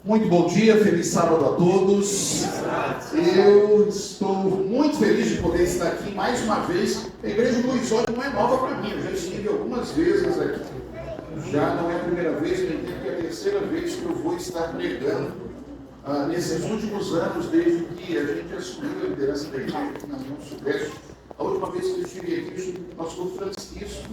Muito bom dia, feliz sábado a todos. Eu estou muito feliz de poder estar aqui mais uma vez. A igreja do Luizódio não é nova para mim, eu já estive algumas vezes aqui. Já não é a primeira vez, nem tempo que é a terceira vez que eu vou estar pregando. Nesses últimos anos, desde que a gente assumiu a liderança da igreja aqui na União Sudeste, a última vez que eu estive aqui, o pastor Francisco.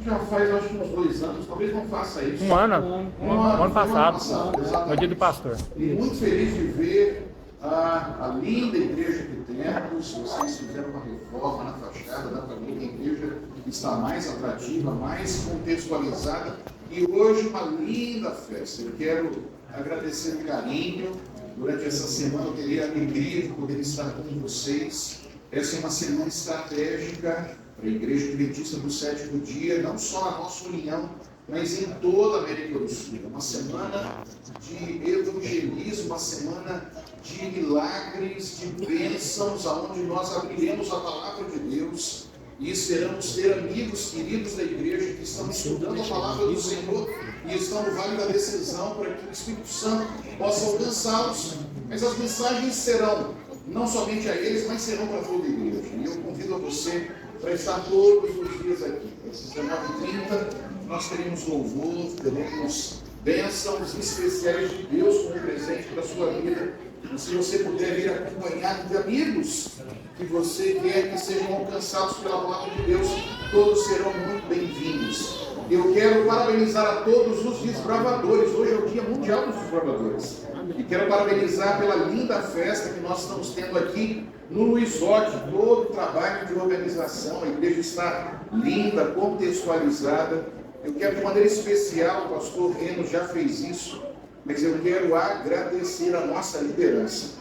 Já faz, acho que uns 2 anos, talvez não faça isso. Um ano passado, no dia do pastor. E muito feliz de ver a linda igreja que temos. Vocês fizeram uma reforma na fachada, dá para ver que a igreja está mais atrativa, mais contextualizada. E hoje uma linda festa. Eu quero agradecer o carinho. Durante essa semana eu teria a alegria de poder estar com vocês. Essa é uma semana estratégica para a Igreja Adventista do Sétimo Dia, não só na nossa união, mas em toda a América do Sul. Uma semana de evangelismo, uma semana de milagres, de bênçãos, onde nós abriremos a palavra de Deus e esperamos ter amigos queridos da igreja que estão estudando a palavra do Senhor e estão no vale da decisão para que o Espírito Santo possa alcançá-los. Mas as mensagens serão não somente a eles, mas serão para toda a igreja. E eu convido a você para estar todos os dias aqui. Às 19h30 nós teremos louvor, teremos bênçãos especiais de Deus como presente para a sua vida. E se você puder vir acompanhado de amigos que você quer que sejam alcançados pela palavra de Deus, todos serão muito bem-vindos. Eu quero parabenizar a todos os desbravadores. Hoje é o Dia Mundial dos Desbravadores. E quero parabenizar pela linda festa que nós estamos tendo aqui no Luizódio. Todo o trabalho de organização, a igreja está linda, contextualizada. Eu quero de maneira especial, o pastor Reno já fez isso, mas eu quero agradecer a nossa liderança.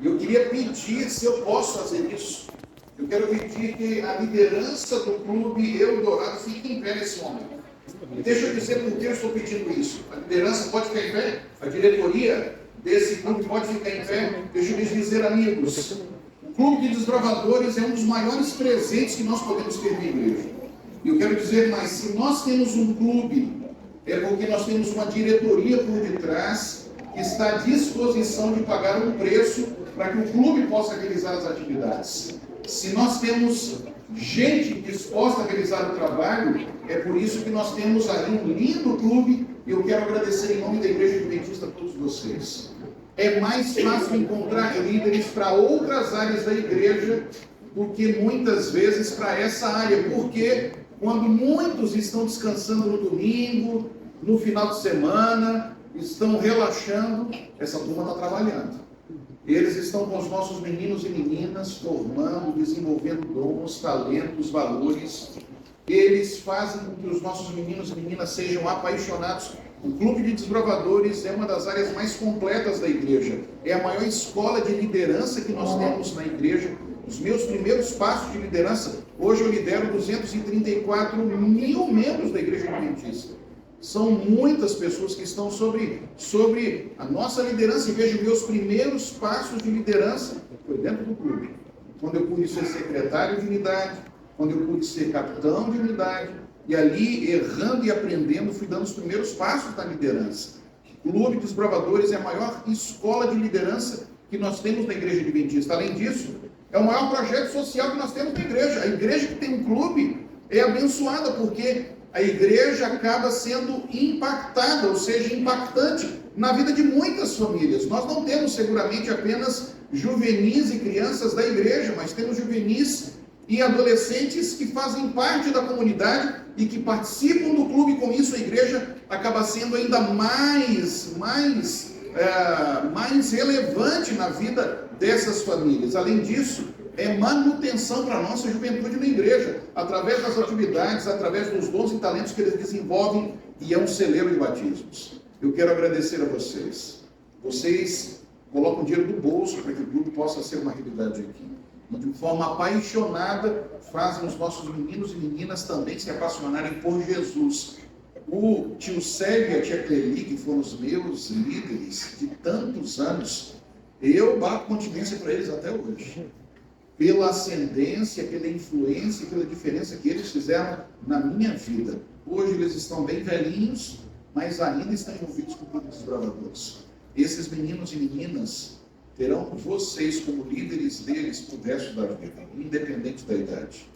E eu queria pedir, se eu posso fazer isso, eu quero pedir que a liderança do Clube Eldorado fique em pé nesse momento. E deixa eu dizer por que eu estou pedindo isso. A liderança pode ficar em pé? A diretoria desse clube pode ficar em pé? Deixa eu lhes dizer, amigos, o Clube de Desbravadores é um dos maiores presentes que nós podemos ter na igreja. E eu quero dizer mais, se nós temos um clube, é porque nós temos uma diretoria por detrás que está à disposição de pagar um preço para que o clube possa realizar as atividades. Se nós temos gente disposta a realizar o trabalho, é por isso que nós temos ali um lindo clube, e eu quero agradecer em nome da Igreja Adventista a todos vocês. É mais fácil encontrar líderes para outras áreas da igreja do que muitas vezes para essa área, porque quando muitos estão descansando no domingo, no final de semana, estão relaxando, essa turma está trabalhando. Eles estão com os nossos meninos e meninas, formando, desenvolvendo dons, talentos, valores. Eles fazem com que os nossos meninos e meninas sejam apaixonados. O Clube de Desbravadores é uma das áreas mais completas da igreja. É a maior escola de liderança que nós temos na igreja. Os meus primeiros passos de liderança, hoje eu lidero 234 mil membros da Igreja Adventista. São muitas pessoas que estão sobre a nossa liderança. E vejo meus primeiros passos de liderança foi dentro do clube. Quando eu pude ser secretário de unidade, quando eu pude ser capitão de unidade, e ali, errando e aprendendo, fui dando os primeiros passos da liderança. O Clube dos Desbravadores é a maior escola de liderança que nós temos na Igreja Adventista. Além disso, é o maior projeto social que nós temos na igreja. A igreja que tem um clube é abençoada, porque a igreja acaba sendo impactada, ou seja, impactante na vida de muitas famílias. Nós não temos seguramente apenas juvenis e crianças da igreja, mas temos juvenis e adolescentes que fazem parte da comunidade e que participam do clube. Com isso, a igreja acaba sendo ainda mais relevante na vida dessas famílias. Além disso, é manutenção para a nossa juventude na igreja, através das atividades, através dos dons e talentos que eles desenvolvem, e é um celeiro de batismos. Eu quero agradecer a vocês. Vocês colocam dinheiro do bolso para que o clube possa ser uma realidade aqui. E de forma apaixonada, fazem os nossos meninos e meninas também se apaixonarem por Jesus. O tio Célio e a tia Cleli, que foram os meus líderes de tantos anos, eu bato continência para eles até hoje. Pela ascendência, pela influência, pela diferença que eles fizeram na minha vida. Hoje eles estão bem velhinhos, mas ainda estão envolvidos com o Clube dos Desbravadores. esses meninos e meninas terão vocês como líderes deles para o resto da vida, independente da idade.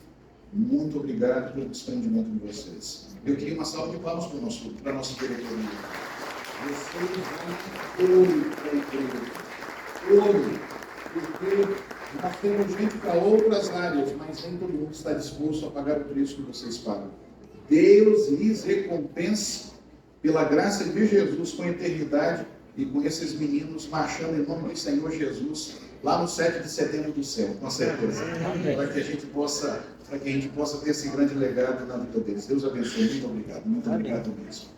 Muito obrigado pelo desprendimento de vocês. Eu queria uma salva de palmas para a nossa diretoria. Vocês vão ouro para a igreja. Ouro. Porque nós temos gente para outras áreas, mas nem todo mundo está disposto a pagar o preço que vocês pagam. Deus lhes recompense pela graça de Jesus com a eternidade e com esses meninos marchando em nome do Senhor Jesus lá no 7 de setembro do céu, com certeza. Para que a gente possa ter esse grande legado na vida deles. Deus abençoe. Muito obrigado mesmo.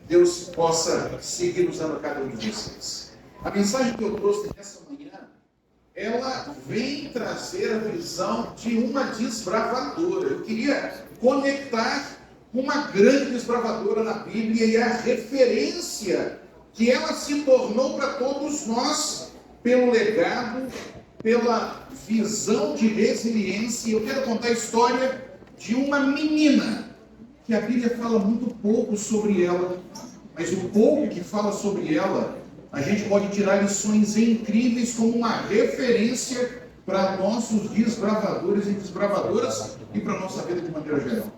Deus possa seguir usando cada um de vocês. A mensagem que eu trouxe nessa manhã, ela vem trazer a visão de uma desbravadora. Eu queria conectar uma grande desbravadora na Bíblia e a referência que ela se tornou para todos nós pelo legado, pela visão de resiliência. Eu quero contar a história de uma menina que a Bíblia fala muito pouco sobre ela, mas o pouco que fala sobre ela, a gente pode tirar lições incríveis como uma referência para nossos desbravadores e desbravadoras e para a nossa vida de maneira geral.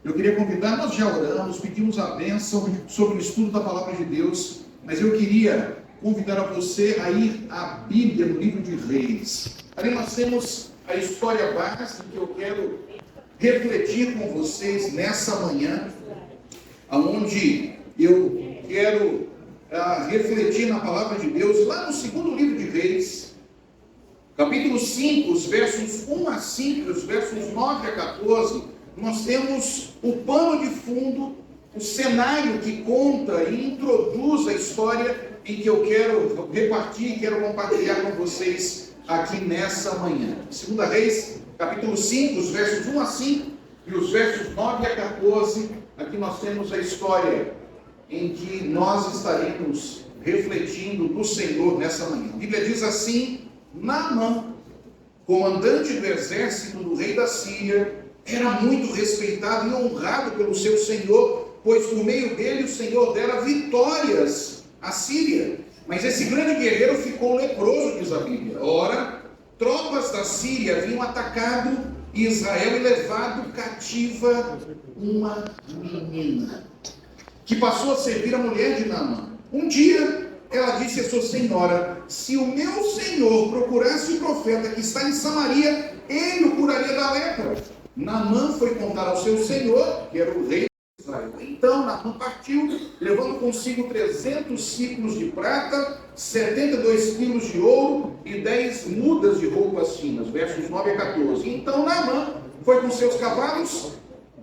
Eu queria convidar, nós já oramos, pedimos a bênção sobre o estudo da Palavra de Deus, mas eu queria convidar a você a ir à Bíblia no livro de Reis. Ali nós temos a história básica que eu quero refletir com vocês nessa manhã, onde eu quero refletir na Palavra de Deus, lá no segundo livro de Reis, capítulo 5, os versos 1 a 5, os versos 9 a 14, nós temos o pano de fundo, o cenário que conta e introduz a história em que eu quero repartir e quero compartilhar com vocês aqui nessa manhã. 2 Reis, capítulo 5, os versos 1 a 5 e os versos 9 a 14, aqui nós temos a história em que nós estaremos refletindo no Senhor nessa manhã. A Bíblia diz assim: Naamã, comandante do exército do rei da Síria, era muito respeitado e honrado pelo seu senhor, pois por meio dele o Senhor dera vitórias à Síria. Mas esse grande guerreiro ficou leproso, diz a Bíblia. Ora, tropas da Síria haviam atacado Israel e levado cativa uma menina, que passou a servir a mulher de Naamã. Um dia, ela disse à sua senhora: se o meu senhor procurasse o profeta que está em Samaria, ele o curaria da lepra. Naamã foi contar ao seu senhor, que era o rei de Israel. Então Naamã partiu, levando consigo 300 ciclos de prata, 72 quilos de ouro e 10 mudas de roupas finas. Versos 9 a 14. Então Naamã foi com seus cavalos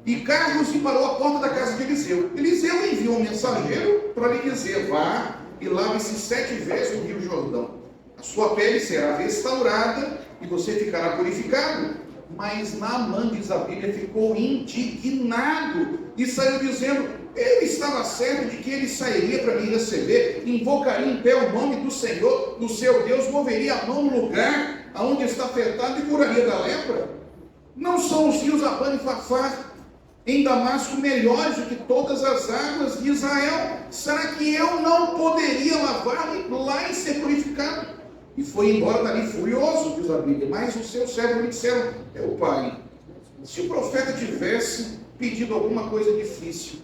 e carros e parou à porta da casa de Eliseu. Eliseu enviou um mensageiro para lhe dizer: vá e lave-se 7 vezes no rio Jordão. A sua pele será restaurada e você ficará purificado. Mas Naamã, diz a Bíblia, ficou indignado e saiu dizendo: eu estava certo de que ele sairia para me receber, invocaria em pé o nome do Senhor, do seu Deus, moveria a mão no lugar aonde está afetado e curaria da lepra. Não são os rios Abana e Farfar em Damasco melhores do que todas as águas de Israel? Será que eu não poderia lavar-me lá e ser purificado? E foi embora dali furioso, diz a Bíblia. Mas os seus servos lhe disseram: meu pai, se o profeta tivesse pedido alguma coisa difícil,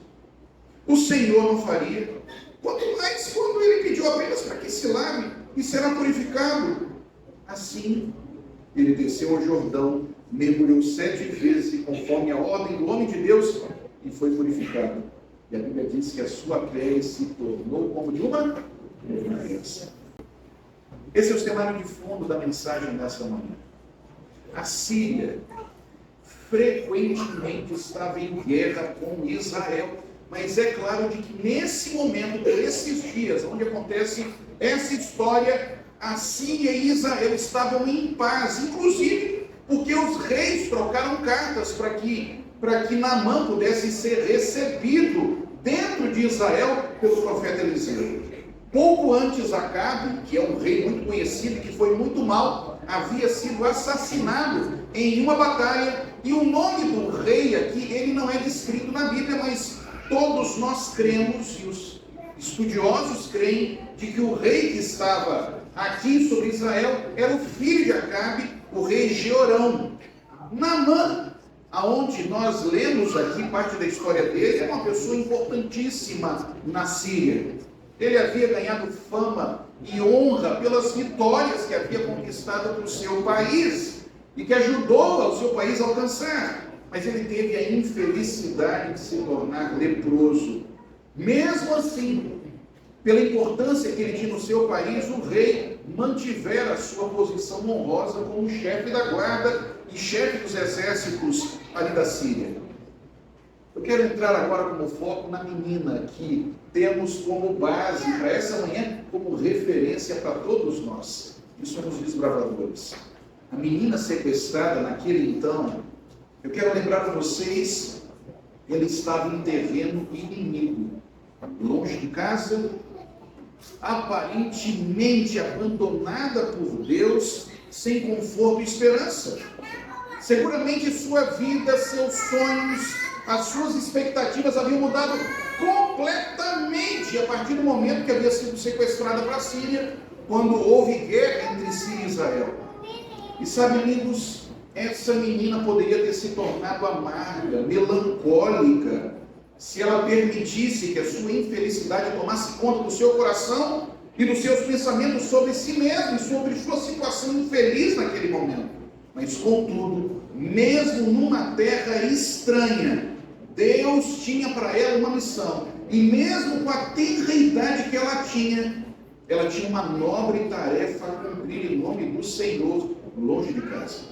o Senhor não faria. Quanto mais quando ele pediu apenas para que se lave e será purificado. Assim, ele desceu ao Jordão, mergulhou 7 vezes, conforme a ordem do homem de Deus, e foi purificado. E a Bíblia diz que a sua pele se tornou como de uma criança. Esse é o cenário de fundo da mensagem dessa manhã. A Síria frequentemente estava em guerra com Israel, mas é claro de que nesse momento, por esses dias, onde acontece essa história, a Síria e Israel estavam em paz, inclusive porque os reis trocaram cartas para que Naamã pudesse ser recebido dentro de Israel pelo profeta Eliseu. Pouco antes, Acabe, que é um rei muito conhecido, que foi muito mal, havia sido assassinado em uma batalha, e o nome do rei aqui, ele não é descrito na Bíblia, mas todos nós cremos, e os Estudiosos creem de que o rei que estava aqui sobre Israel era o filho de Acabe, o rei Jeorão. Naamã, aonde nós lemos aqui parte da história dele, é uma pessoa importantíssima na Síria. Ele havia ganhado fama e honra pelas vitórias que havia conquistado para o seu país e que ajudou ao seu país a alcançar. Mas ele teve a infelicidade de se tornar leproso. Mesmo assim, pela importância que ele tinha no seu país, o rei mantivera a sua posição honrosa como chefe da guarda e chefe dos exércitos ali da Síria. Eu quero entrar agora como foco na menina que temos como base para essa manhã, como referência para todos nós, que somos desbravadores. A menina sequestrada naquele então, eu quero lembrar a vocês, ela estava em terreno inimigo, longe de casa, aparentemente abandonada por Deus, sem conforto e esperança. Seguramente sua vida, seus sonhos, as suas expectativas haviam mudado completamente a partir do momento que havia sido sequestrada para a Síria, quando houve guerra entre Síria e Israel. E sabe, amigos, essa menina poderia ter se tornado amarga, melancólica, se ela permitisse que a sua infelicidade tomasse conta do seu coração e dos seus pensamentos sobre si mesma e sobre sua situação infeliz naquele momento. Mas, contudo, mesmo numa terra estranha, Deus tinha para ela uma missão. E mesmo com a tenra idade que ela tinha uma nobre tarefa a cumprir em nome do Senhor, longe de casa.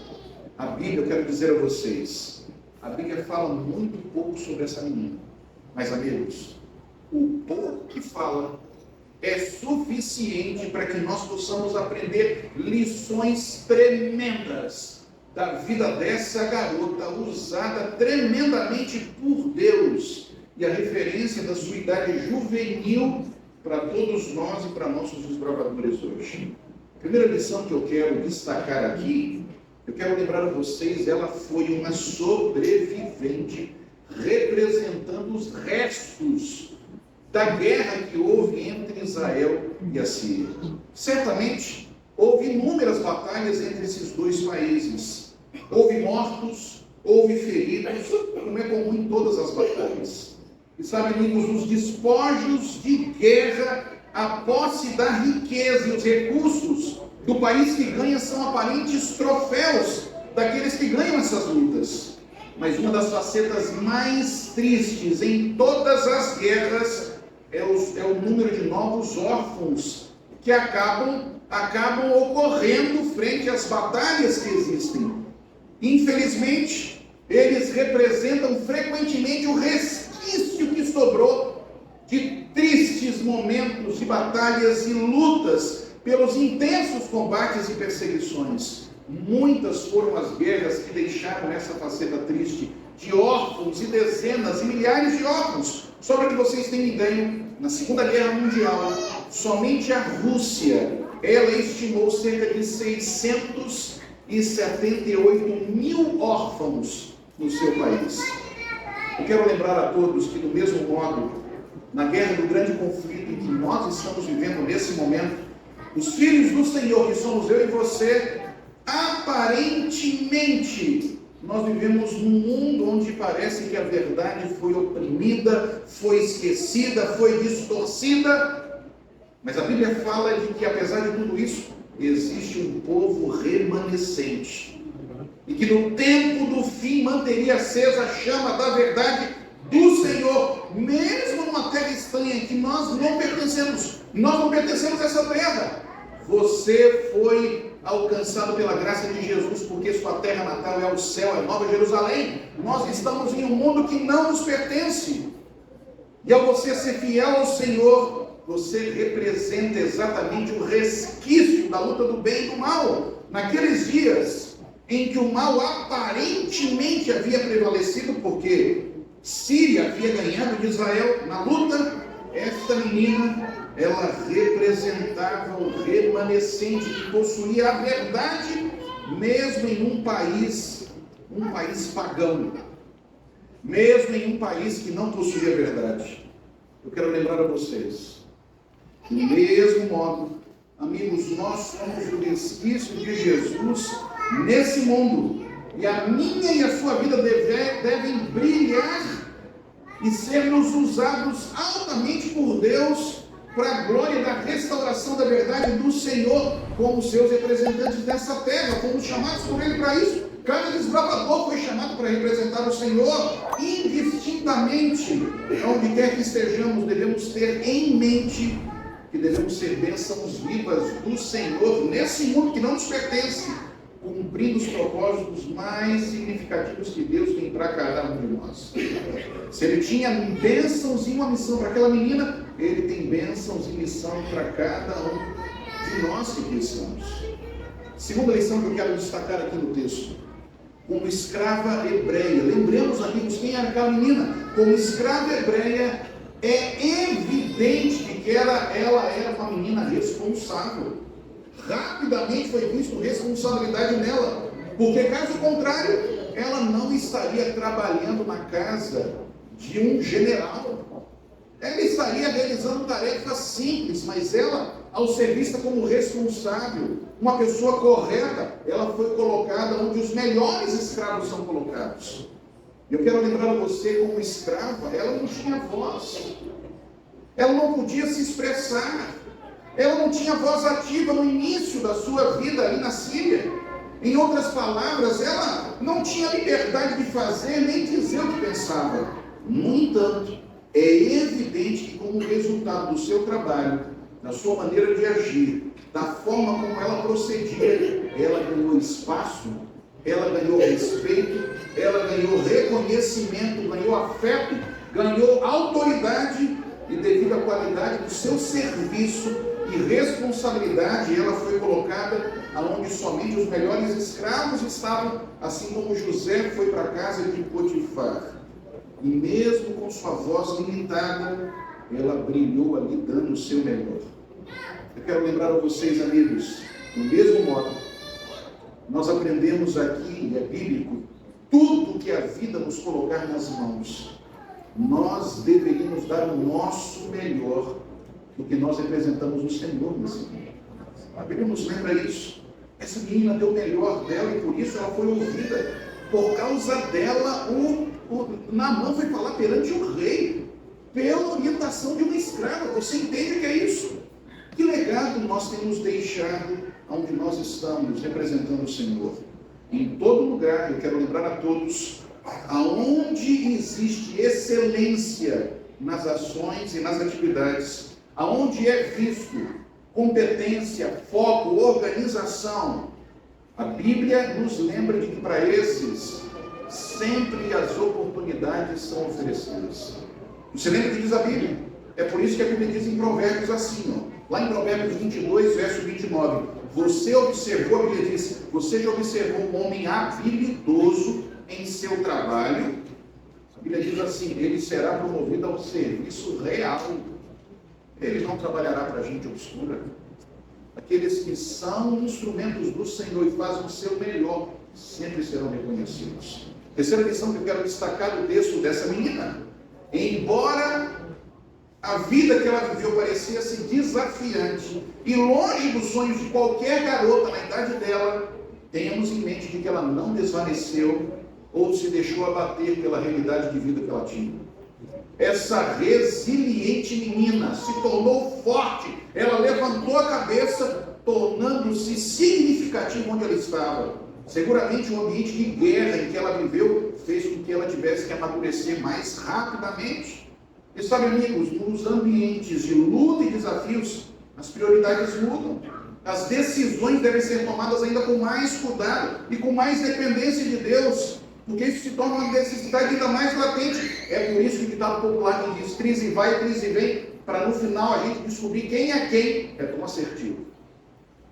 A Bíblia, eu quero dizer a vocês, a Bíblia fala muito pouco sobre essa menina. Mas, amigos, o pouco que fala é suficiente para que nós possamos aprender lições tremendas da vida dessa garota, usada tremendamente por Deus, e a referência da sua idade juvenil para todos nós e para nossos desbravadores hoje. A primeira lição que eu quero destacar aqui, eu quero lembrar a vocês, ela foi uma sobrevivente, representando os restos da guerra que houve entre Israel e a Síria. Certamente, houve inúmeras batalhas entre esses dois países. Houve mortos, houve feridos, como é comum em todas as batalhas. E sabe, amigos, os despojos de guerra, a posse da riqueza e os recursos do país que ganha são aparentes troféus daqueles que ganham essas lutas. Mas uma das facetas mais tristes em todas as guerras é o número de novos órfãos que acabam ocorrendo frente às batalhas que existem. Infelizmente, eles representam frequentemente o resquício que sobrou de tristes momentos de batalhas e lutas pelos intensos combates e perseguições. Muitas foram as guerras que deixaram essa faceta triste de órfãos e dezenas e milhares de órfãos. Só para que vocês tenham ideia, na Segunda Guerra Mundial, somente a Rússia, ela estimou cerca de 678 mil órfãos no seu país. Eu quero lembrar a todos que, do mesmo modo, na guerra do grande conflito em que nós estamos vivendo nesse momento, os filhos do Senhor, que somos eu e você, aparentemente, nós vivemos num mundo onde parece que a verdade foi oprimida, foi esquecida, foi distorcida, mas a Bíblia fala de que, apesar de tudo isso, existe um povo remanescente, e que no tempo do fim manteria acesa a chama da verdade do Senhor, mesmo numa terra estranha em que nós não pertencemos a essa terra. Você foi alcançado pela graça de Jesus, porque sua terra natal é o céu, é Nova Jerusalém. Nós estamos em um mundo que não nos pertence. E ao você ser fiel ao Senhor, você representa exatamente o resquício da luta do bem e do mal. Naqueles dias em que o mal aparentemente havia prevalecido, porque Síria havia ganhado de Israel na luta, esta menina, ela representava o remanescente que possuía a verdade, mesmo em um país pagão, mesmo em um país que não possuía a verdade. Eu quero lembrar a vocês, Do mesmo modo, amigos, nós somos o resquício de Jesus nesse mundo. E a minha e a sua vida devem brilhar e sermos usados altamente por Deus para a glória da restauração da verdade do Senhor, como seus representantes dessa terra. Fomos chamados por Ele para isso. Cada desbravador foi chamado para representar o Senhor indistintamente. Onde quer que estejamos, devemos ter em mente que devemos ser bênçãos vivas do Senhor nesse mundo que não nos pertence, cumprindo os propósitos mais significativos que Deus tem para cada um de nós. Se Ele tinha bênçãos e uma missão para aquela menina, Ele tem bênçãos e missão para cada um de nós que aqui estamos. Segunda lição que eu quero destacar aqui no texto. Como escrava hebreia, lembremos, amigos, quem era aquela menina? Como escrava hebreia, é evidente que ela era uma menina responsável. Rapidamente foi visto responsabilidade nela, porque caso contrário, ela não estaria trabalhando na casa de um general. Ela estaria realizando tarefas simples, mas ela, ao ser vista como responsável, uma pessoa correta, ela foi colocada onde os melhores escravos são colocados. Eu quero lembrar a você, como escrava, ela não tinha voz, ela não podia se expressar, ela não tinha voz ativa no início da sua vida ali na Síria. Em outras palavras, ela não tinha liberdade de fazer nem dizer o que pensava. No entanto, é evidente que, como resultado do seu trabalho, da sua maneira de agir, da forma como ela procedia, ela ganhou espaço, ela ganhou respeito, ela ganhou reconhecimento, ganhou afeto, ganhou autoridade, e devido à qualidade do seu serviço e responsabilidade, ela foi colocada aonde somente os melhores escravos estavam, assim como José foi para a casa de Potifar. E mesmo com sua voz limitada, ela brilhou ali dando o seu melhor. Eu quero lembrar a vocês, amigos, do mesmo modo, nós aprendemos aqui, é bíblico, tudo que a vida nos colocar nas mãos, nós deveríamos dar o nosso melhor do que nós representamos o Senhor nesse mundo. A Bíblia nos lembra isso. Essa menina deu o melhor dela e por isso ela foi ouvida. Por causa dela, Naamã foi falar perante o rei, pela orientação de uma escrava. Você entende o que é isso? Que legado nós temos deixado onde nós estamos representando o Senhor? Em todo lugar, eu quero lembrar a todos, aonde existe excelência nas ações e nas atividades, aonde é visto competência, foco, organização, a Bíblia nos lembra de que para esses sempre as oportunidades são oferecidas. Você lembra que diz a Bíblia? É por isso que a Bíblia diz em Provérbios assim, lá em Provérbios 22, verso 29, você observou, a Bíblia diz, você já observou um homem habilidoso em seu trabalho? A Bíblia diz assim, ele será promovido ao serviço real. Ele não trabalhará para gente obscura. Aqueles que são instrumentos do Senhor e fazem o seu melhor, sempre serão reconhecidos. Terceira lição que eu quero destacar do texto dessa menina. Embora a vida que ela viveu parecia-se desafiante e longe dos sonhos de qualquer garota na idade dela, tenhamos em mente de que ela não desvaneceu ou se deixou abater pela realidade de vida que ela tinha. Essa resiliente menina se tornou forte, ela levantou a cabeça, tornando-se significativa onde ela estava. Seguramente o ambiente de guerra em que ela viveu fez com que ela tivesse que amadurecer mais rapidamente. E sabe, amigos, nos ambientes de luta e desafios, as prioridades mudam. As decisões devem ser tomadas ainda com mais cuidado e com mais dependência de Deus, porque isso se torna uma necessidade ainda mais latente. É por isso que o ditado popular que diz crise vai, crise vem, para no final a gente descobrir quem é tão assertivo.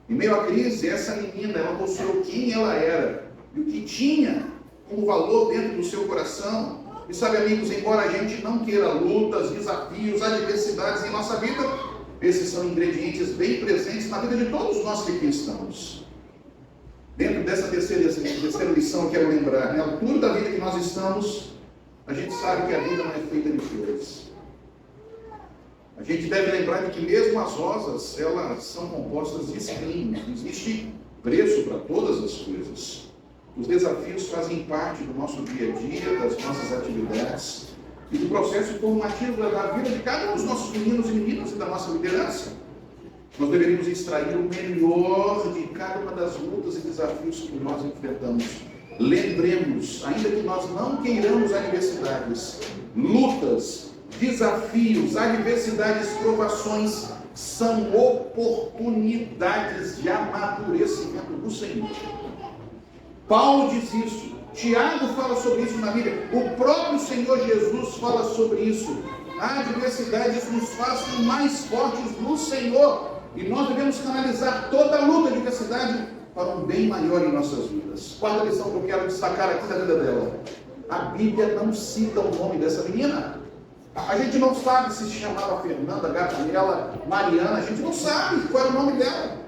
Em meio à crise, essa menina, ela mostrou quem ela era e o que tinha como valor dentro do seu coração. E sabe, amigos, embora a gente não queira lutas, desafios, adversidades em nossa vida, esses são ingredientes bem presentes na vida de todos nós que aqui estamos. Dentro dessa terceira lição, eu quero lembrar, na altura da vida que nós estamos, a gente sabe que a vida não é feita de flores. A gente deve lembrar de que mesmo as rosas, elas são compostas de espinhos. Existe preço para todas as coisas. Os desafios fazem parte do nosso dia a dia, das nossas atividades e do processo formativo da vida de cada um dos nossos meninos e meninas e da nossa liderança. Nós deveríamos extrair o melhor de cada uma das lutas e desafios que nós enfrentamos. Lembremos, ainda que nós não queiramos adversidades, lutas, desafios, adversidades, provações, são oportunidades de amadurecimento do Senhor. Paulo diz isso, Tiago fala sobre isso na Bíblia, o próprio Senhor Jesus fala sobre isso. As adversidades nos fazem mais fortes no Senhor, e nós devemos canalizar toda a luta de adversidade para um bem maior em nossas vidas. Quarta lição que eu quero destacar aqui da vida dela: a Bíblia não cita o nome dessa menina. A gente não sabe se chamava Fernanda, Gabriela, Mariana, a gente não sabe qual era o nome dela.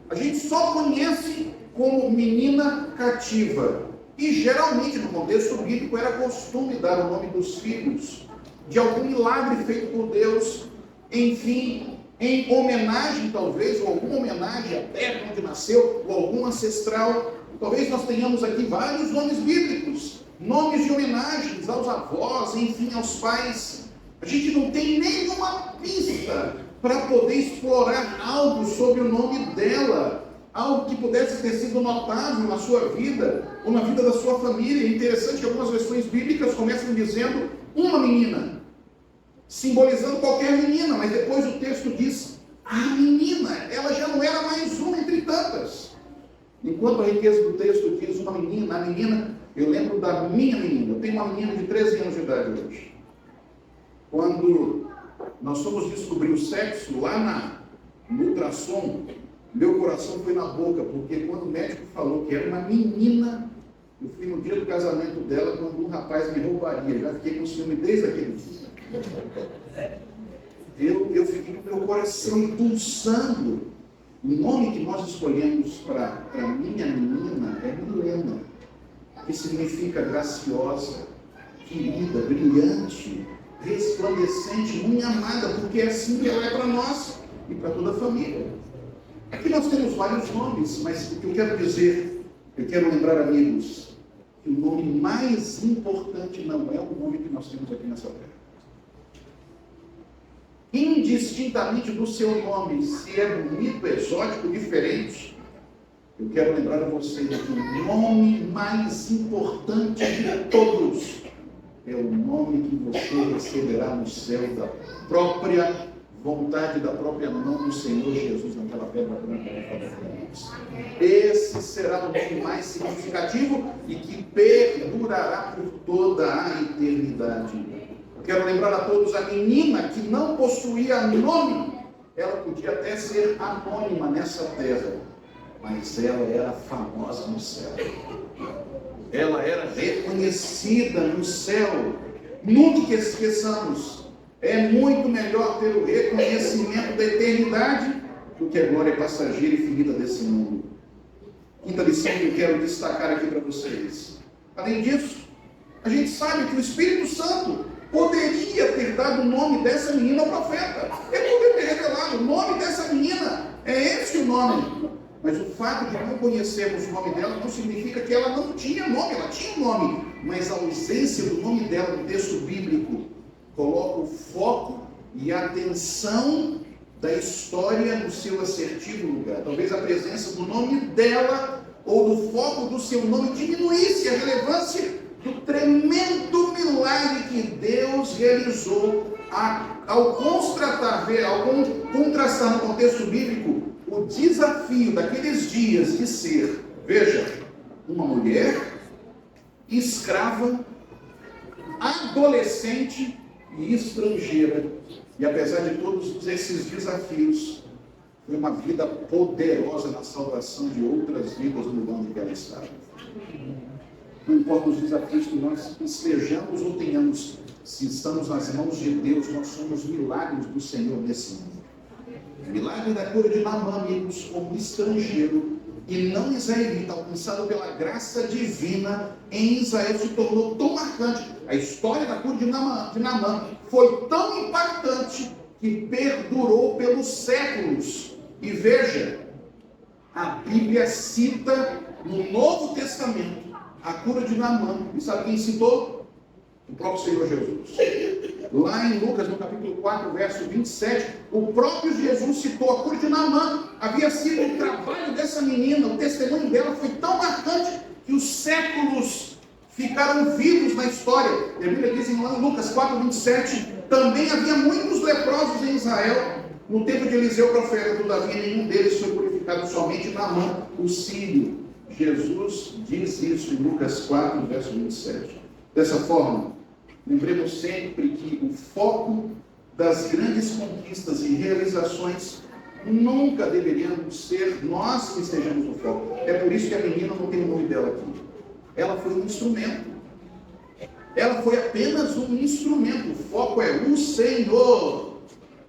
A gente só conhece como menina cativa. E geralmente no contexto bíblico era costume dar o nome dos filhos de algum milagre feito por Deus, enfim, em homenagem talvez, ou alguma homenagem à terra onde nasceu, ou algum ancestral. Talvez nós tenhamos aqui vários nomes bíblicos, nomes de homenagens aos avós, enfim, aos pais. A gente não tem nenhuma pista para poder explorar algo sobre o nome dela, algo que pudesse ter sido notável na sua vida, ou na vida da sua família. É interessante que algumas versões bíblicas começam dizendo uma menina, simbolizando qualquer menina, mas depois o texto diz a menina, ela já não era mais uma entre tantas. Enquanto a riqueza do texto diz uma menina, a menina, eu lembro da minha menina, eu tenho uma menina de 13 anos de idade hoje. Quando nós fomos descobrir o sexo lá no ultrassom, meu coração foi na boca, porque quando o médico falou que era uma menina, eu fui no dia do casamento dela, quando um rapaz me roubaria. Já fiquei com ciúme desde aquele dia. Eu fiquei com meu coração pulsando. O nome que nós escolhemos para minha menina é Milena, que significa graciosa, querida, brilhante, resplandecente, muito amada, porque é assim que ela é para nós e para toda a família. Aqui nós temos vários nomes, mas o que eu quero dizer, eu quero lembrar, amigos, que o nome mais importante não é o nome que nós temos aqui nessa terra. Indistintamente do seu nome, se é bonito, exótico, diferente, eu quero lembrar a vocês que o nome mais importante de todos é o nome que você receberá no céu da própria vontade, da própria mão do Senhor Jesus naquela pedra branca. Esse será o nome mais significativo e que perdurará por toda a eternidade. Eu quero lembrar a todos, a menina que não possuía nome, ela podia até ser anônima nessa terra, mas ela era famosa no céu. Ela era reconhecida no céu. Nunca esqueçamos, é muito melhor ter o reconhecimento da eternidade do que a glória passageira e finita desse mundo. Quinta lição que eu quero destacar aqui para vocês. Além disso, a gente sabe que o Espírito Santo poderia ter dado o nome dessa menina ao profeta. Ele poderia ter revelado o nome dessa menina. É esse o nome. Mas o fato de não conhecermos o nome dela não significa que ela não tinha nome. Ela tinha um nome. Mas a ausência do nome dela no texto bíblico coloca o foco e a atenção da história no seu assertivo lugar. Talvez a presença do nome dela ou do foco do seu nome diminuísse a relevância do tremendo milagre que Deus realizou ao contrastar no contexto bíblico o desafio daqueles dias de ser, veja, uma mulher escrava, adolescente e estrangeira. E apesar de todos esses desafios, foi uma vida poderosa na salvação de outras vidas no lugar onde ela estava. Não importa os desafios que nós estejamos ou tenhamos, se estamos nas mãos de Deus, nós somos milagres do Senhor nesse mundo. O milagre da cura de Naamã, amigos, como estrangeiro e não israelita, alcançado pela graça divina em Israel, se tornou tão marcante. A história da cura de Naamã foi tão impactante que perdurou pelos séculos. E veja, a Bíblia cita no Novo Testamento a cura de Naamã. E sabe quem citou? O próprio Senhor Jesus. Lá em Lucas, no capítulo 4, verso 27, o próprio Jesus citou a cura de Naamã. Havia sido o trabalho dessa menina, o testemunho dela foi tão marcante que os séculos ficaram vivos na história. E a Bíblia diz em Lucas 4, 27, também havia muitos leprosos em Israel. No tempo de Eliseu, profeta, todavia nenhum deles foi purificado, somente Naamã, o sírio. Jesus diz isso em Lucas 4, verso 27. Dessa forma, lembremos sempre que o foco das grandes conquistas e realizações nunca deveríamos ser nós que estejamos no foco. É por isso que a menina não tem o nome dela aqui. Ela foi um instrumento. Ela foi apenas um instrumento. O foco é o Senhor.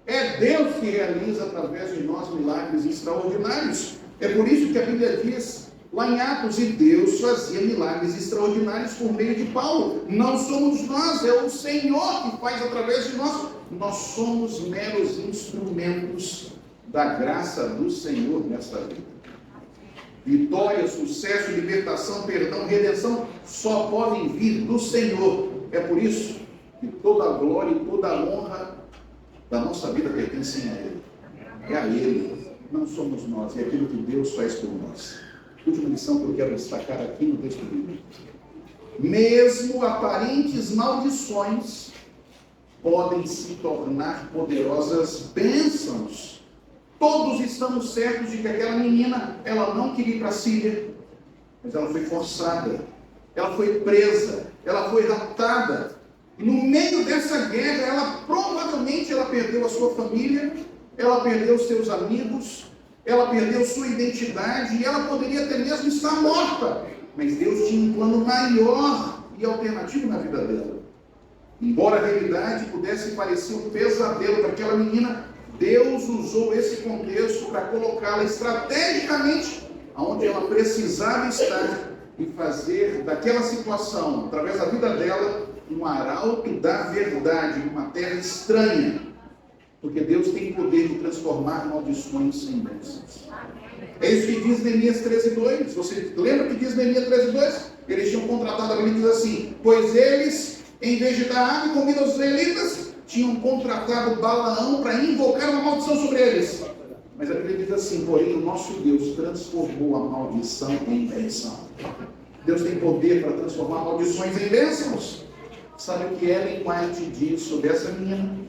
É Deus que realiza através de nós milagres extraordinários. É por isso que a Bíblia diz lá em Atos, e Deus fazia milagres extraordinários por meio de Paulo. Não somos nós, é o Senhor que faz através de nós. Nós somos meros instrumentos da graça do Senhor nesta vida. Vitória, sucesso, libertação, perdão, redenção só podem vir do Senhor. É por isso que toda a glória e toda a honra da nossa vida pertencem a Ele. É a Ele, não somos nós, é aquilo que Deus faz por nós. Última lição que eu quero destacar aqui no texto bíblico. Mesmo aparentes maldições podem se tornar poderosas bênçãos. Todos estamos certos de que aquela menina, ela não queria ir para a Síria, mas ela foi forçada, ela foi presa, ela foi raptada. E no meio dessa guerra, ela provavelmente perdeu a sua família, ela perdeu os seus amigos, ela perdeu sua identidade e ela poderia até mesmo estar morta. Mas Deus tinha um plano maior e alternativo na vida dela. Embora a realidade pudesse parecer um pesadelo para aquela menina, Deus usou esse contexto para colocá-la estrategicamente onde ela precisava estar e fazer daquela situação, através da vida dela, um arauto da verdade, numa terra estranha. Porque Deus tem poder de transformar maldições em bênçãos. É isso que diz Neemias 13:2. Você lembra que diz Neemias 13:2? Eles tinham contratado, a Bíblia diz assim, pois eles, em vez de dar água e comida aos israelitas, tinham contratado Balaão para invocar uma maldição sobre eles. Mas a Bíblia diz assim, porém o nosso Deus transformou a maldição em bênção. Deus tem poder para transformar maldições em bênçãos. Sabe o que Ellen White diz sobre essa menina?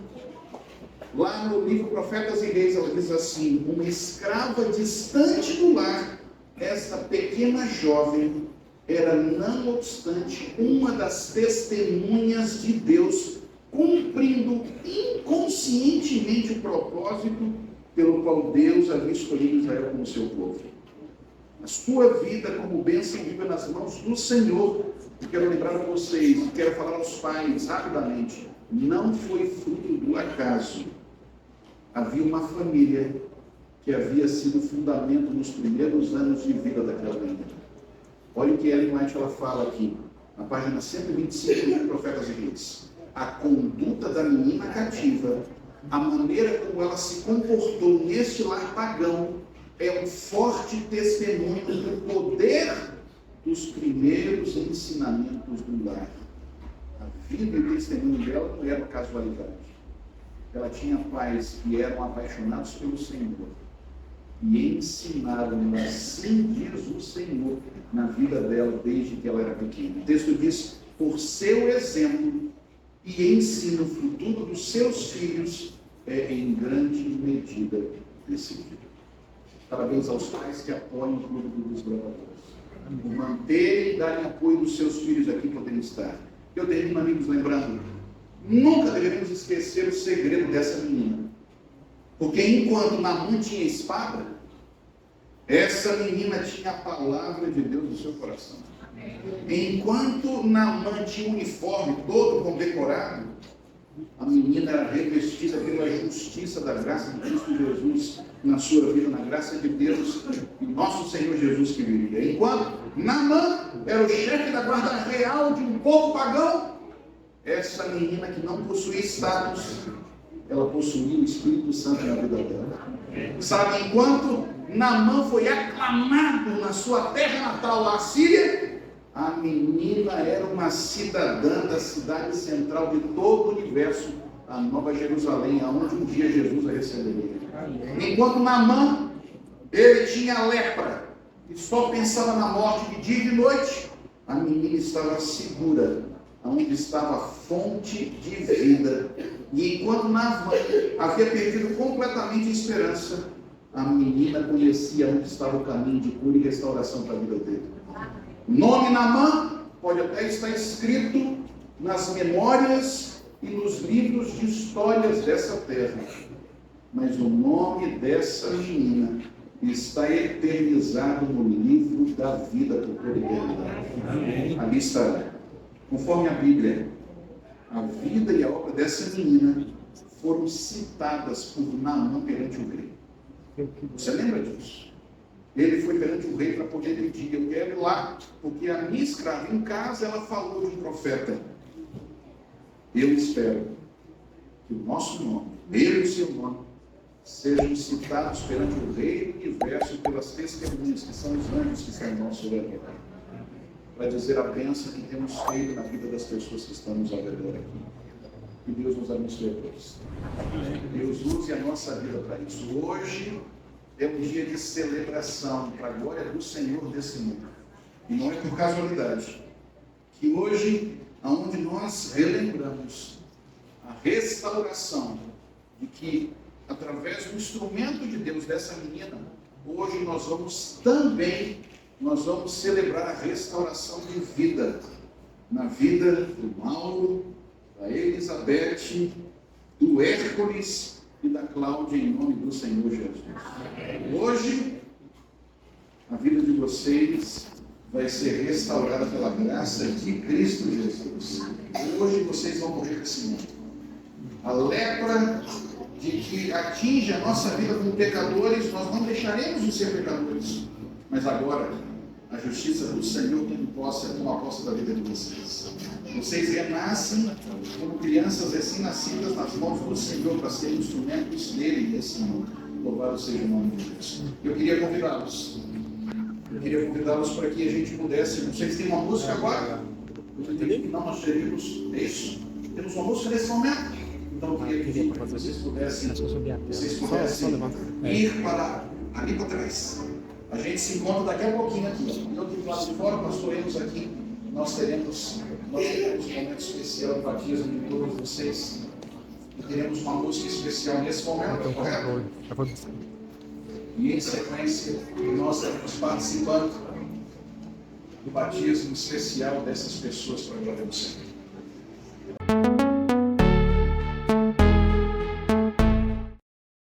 Lá no livro Profetas e Reis, ela diz assim, uma escrava distante do lar, esta pequena jovem era, não obstante, uma das testemunhas de Deus, cumprindo inconscientemente o propósito pelo qual Deus havia escolhido Israel como seu povo. A sua vida como bênção viva nas mãos do Senhor. Eu quero lembrar a vocês, quero falar aos pais rapidamente, não foi fruto do acaso. Havia uma família que havia sido fundamento nos primeiros anos de vida daquela menina. Olha o que Ellen White ela fala aqui, na página 125 do Profetas e Reis. A conduta da menina cativa, a maneira como ela se comportou neste lar pagão, é um forte testemunho do poder dos primeiros ensinamentos do lar. A vida e o testemunho dela não era casualidade. Ela tinha pais que eram apaixonados pelo Senhor e ensinaram assim diz o Senhor na vida dela desde que ela era pequena. O texto diz, por seu exemplo e ensino o futuro dos seus filhos é em grande medida decidido. Parabéns aos pais que apoiam o Clube dos Bravadores. Por manterem e darem apoio dos seus filhos aqui poderem estar. Eu termino, amigos, lembrando, nunca deveríamos esquecer o segredo dessa menina. Porque enquanto Naamã tinha espada, essa menina tinha a palavra de Deus no seu coração. Enquanto Naamã tinha um uniforme todo condecorado, a menina era revestida pela justiça da graça de Cristo Jesus na sua vida, na graça de Deus e nosso Senhor Jesus que viria. Enquanto Naamã era o chefe da guarda real de um povo pagão, essa menina que não possuía status, ela possuía o Espírito Santo na vida dela. Sabe, enquanto Naamã foi aclamado na sua terra natal, a Síria, a menina era uma cidadã da cidade central de todo o universo, a Nova Jerusalém, aonde um dia Jesus a receberia. Enquanto Naamã, ele tinha lepra e só pensava na morte de dia e de noite, a menina estava segura, onde estava a fonte de vida. E enquanto Naamã havia perdido completamente a esperança, a menina conhecia onde estava o caminho de cura e restauração para a vida dele. O nome Naamã pode até estar escrito nas memórias e nos livros de histórias dessa terra, mas o nome dessa menina está eternizado no livro da vida por toda a eternidade. Ali estará. Conforme a Bíblia, a vida e a obra dessa menina foram citadas por Naamã perante o rei. Você lembra disso? Ele foi perante o rei para poder pedir: eu quero ir lá, porque a minha escrava em casa, ela falou de um profeta. Eu espero que o nosso nome, ele e o seu nome, sejam citados perante o rei do universo pelas testemunhas, que são os anjos que estão em nosso redor, para dizer a bênção que temos feito na vida das pessoas que estão nos ao redor aqui. Que Deus nos abençoe a todos. Deus use a nossa vida para isso. Hoje é um dia de celebração para a glória do Senhor desse mundo. E não é por casualidade que hoje, onde nós relembramos a restauração de que, através do instrumento de Deus dessa menina, hoje nós vamos celebrar a restauração de vida na vida do Mauro, da Elizabeth, do Hércules e da Cláudia, em nome do Senhor Jesus. Hoje, a vida de vocês vai ser restaurada pela graça de Cristo Jesus. Hoje vocês vão morrer desse mundo. A lepra de que atinge a nossa vida como pecadores, nós não deixaremos de ser pecadores. Mas agora, a justiça do Senhor toma posse da vida de vocês. Vocês renascem como crianças recém-nascidas nas mãos do Senhor para serem instrumentos dele nesse mundo. Louvado seja o nome de Deus. Eu queria convidá-los para que a gente pudesse. Vocês têm uma música agora? Não, nós teríamos isso. Temos uma música nesse momento. Então eu queria pedir para que vocês pudessem ir para ali para trás. A gente se encontra daqui a pouquinho aqui. Eu aqui do lado de fora, pastor Enos aqui. Nós teremos um momento especial de batismo de todos vocês. E teremos uma música especial nesse momento, correto? E em sequência, nós estaremos participando do batismo especial dessas pessoas para a glória do Senhor.